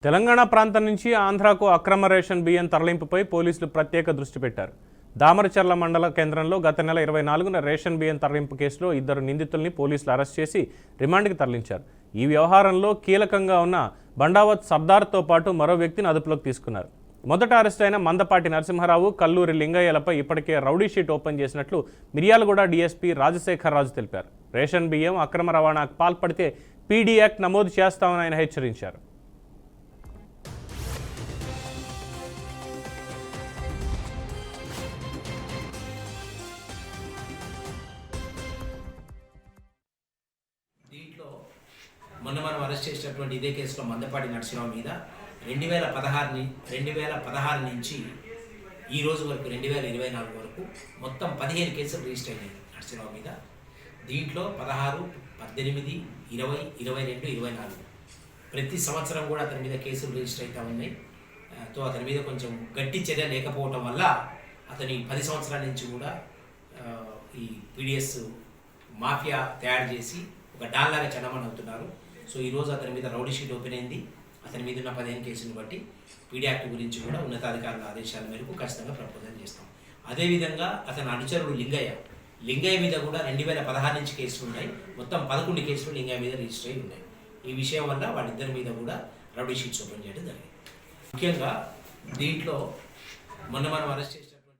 తెలంగాణ ప్రాంతం నుంచి ఆంధ్రాకు అక్రమ రేషన్ బియ్యం తరలింపుపై పోలీసులు ప్రత్యేక దృష్టి పెట్టారు. దామరచర్ల మండల కేంద్రంలో గత నెల 24న రేషన్ బియ్యం తరలింపు కేసులో 2 నిందితుల్ని పోలీసులు అరెస్ట్ చేసి రిమాండ్కి తరలించారు. ఈ వ్యవహారంలో కీలకంగా ఉన్న బండావత్ సర్దార్తో పాటు మరో వ్యక్తిని అదుపులోకి తీసుకున్నారు. మొదట అరెస్ట్ అయిన మందపాటి నరసింహారావు, కల్లూరి లింగయ్యలపై ఇప్పటికే రౌడీ షీట్ ఓపెన్ చేసినట్లు మిర్యాలగూడ డీఎస్పీ రాజశేఖర్ రాజు తెలిపారు. రేషన్ బియ్యం అక్రమ రవాణాకు పాల్పడితే పీడీ యాక్ట్ నమోదు చేస్తామని ఆయన హెచ్చరించారు. దీంట్లో మొన్న మనం అరెస్ట్ చేసినటువంటి ఇదే కేసులో మందపాటి నరసింహారావు మీద 2016 నుంచి ఈ రోజు వరకు 2024 వరకు మొత్తం 15 కేసులు రిజిస్టర్ అయినాయి నరసింహారావు మీద. దీంట్లో 16, 18, 20, 22, 24 ప్రతి సంవత్సరం కూడా అతని మీద కేసులు రిజిస్టర్ అవుతూ ఉన్నాయి. అతని మీద కొంచెం గట్టి చర్య లేకపోవటం వల్ల అతని 10 సంవత్సరాల నుంచి కూడా ఈ పీడిఎస్ మాఫియా తయారు చేసి ఒక డాల్లాగా చడమని అవుతున్నారు. సో ఈరోజు అతని మీద రౌడీ షీట్ ఓపెన్ అయింది. అతని మీద ఉన్న 15 కేసులను బట్టి పీడీ యాక్ట్ గురించి కూడా ఉన్నతాధికారుల ఆదేశాల మేరకు ఖచ్చితంగా ప్రపోజల్ చేస్తాం. అదేవిధంగా అతని అనుచరుడు లింగయ్య మీద కూడా 2016 నుంచి కేసులు ఉన్నాయి. మొత్తం 11 కేసులు లింగయ్య మీద రిజిస్టర్ అయి ఉన్నాయి. ఈ విషయం వల్ల వాళ్ళిద్దరి మీద కూడా రౌడీ షీట్స్ ఓపెన్ చేయడం జరిగింది. ముఖ్యంగా దీంట్లో మొన్న మనం అరెస్ట్ చేసి